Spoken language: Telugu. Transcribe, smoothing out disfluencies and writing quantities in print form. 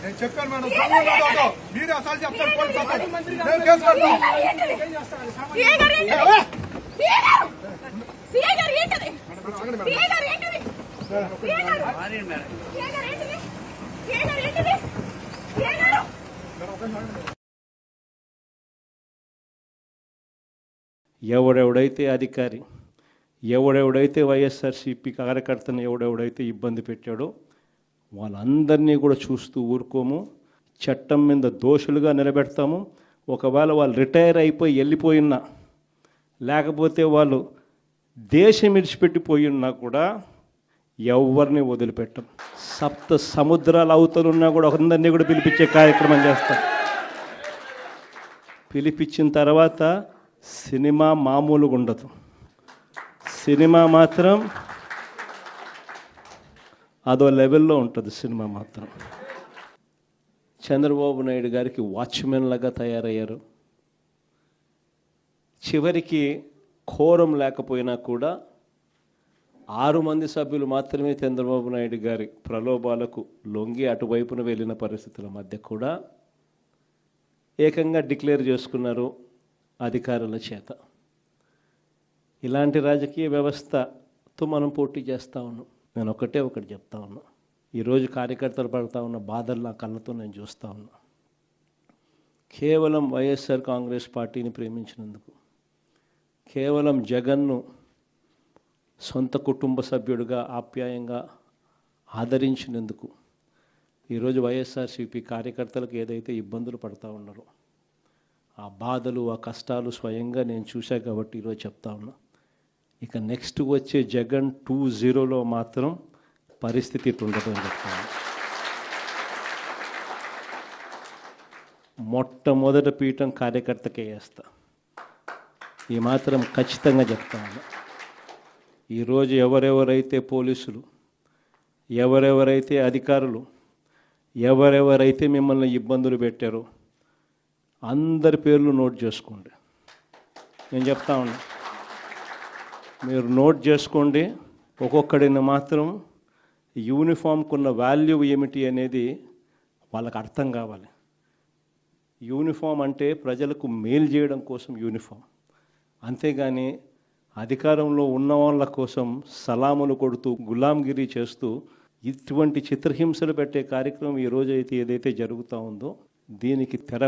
నేను చెప్పాను మేడం, మీరే అసలు చెప్తారు. పోలీసు నేను కేసు పెడతాను. ఎవడెవడైతే అధికారి, ఎవడెవడైతే వైఎస్ఆర్సీపీ కార్యకర్తను ఎవడెవడైతే ఇబ్బంది పెట్టాడో వాళ్ళందరినీ కూడా చూస్తూ ఊరుకోము. చట్టం మీద దోషులుగా నిలబెడతాము. ఒకవేళ వాళ్ళు రిటైర్ అయిపోయి వెళ్ళిపోయినా, లేకపోతే వాళ్ళు దేశం విడిచిపెట్టిపోయినా కూడా ఎవరిని వదిలిపెట్టం. సప్త సముద్రాల అవతలున్నా కూడా అందరినీ కూడా పిలిపించే కార్యక్రమం చేస్తాం. పిలిపించిన తర్వాత సినిమా మామూలుగా ఉండదు. సినిమా మాత్రం అదో లెవెల్లో ఉంటుంది. సినిమా మాత్రం చంద్రబాబు నాయుడు గారికి వాచ్మెన్ లాగా తయారయ్యారు. చివరికి కోరం లేకపోయినా కూడా 6 మంది సభ్యులు మాత్రమే చంద్రబాబు నాయుడు గారి ప్రలోభాలకు లొంగి అటువైపున వెళ్ళిన పరిస్థితుల మధ్య కూడా ఏకంగా డిక్లేర్ చేసుకున్నారు అధికారుల చేత. ఇలాంటి రాజకీయ వ్యవస్థతో మనం పోటీ చేస్తూ ఉన్నాం. నేను ఒకటి చెప్తా ఉన్నా. ఈరోజు కార్యకర్తలు పడుతూ ఉన్న బాధలు నా కళ్ళతో నేను చూస్తూ ఉన్నా. కేవలం వైఎస్ఆర్ కాంగ్రెస్ పార్టీని ప్రేమించినందుకు, కేవలం జగన్ను సొంత కుటుంబ సభ్యుడిగా ఆప్యాయంగా ఆదరించినందుకు ఈరోజు వైఎస్ఆర్సీపీ కార్యకర్తలకు ఏదైతే ఇబ్బందులు పడుతూ ఉన్నారో ఆ బాధలు, ఆ కష్టాలు స్వయంగా నేను చూశా కాబట్టి ఈరోజు చెప్తా ఉన్నా. ఇక నెక్స్ట్ వచ్చే జగన్ 2.0లో మాత్రం పరిస్థితి ఉండదు అని చెప్తాను. మొట్టమొదటి పీఠం కార్యకర్తకే వేస్తా. ఈ మాత్రం ఖచ్చితంగా చెప్తాను. ఈరోజు ఎవరెవరైతే పోలీసులు, ఎవరెవరైతే అధికారులు, ఎవరెవరైతే మిమ్మల్ని ఇబ్బందులు పెట్టారో అందరి పేర్లు నోట్ చేసుకోండి. నేను చెప్తా ఉన్నా, మీరు నోట్ చేసుకోండి. ఒక్కొక్కడిని మాత్రం యూనిఫామ్కున్న వాల్యూ ఏమిటి అనేది వాళ్ళకి అర్థం కావాలి. యూనిఫామ్ అంటే ప్రజలకు మేలు చేయడం కోసం యూనిఫామ్, అంతేగాని అధికారంలో ఉన్న వాళ్ళ కోసం సలాములు కొడుతూ గులాంగిరి చేస్తూ ఇటువంటి చిత్రహింసలు పెట్టే కార్యక్రమం ఈరోజు అయితే ఏదైతే జరుగుతూ ఉందో దీనికి తెర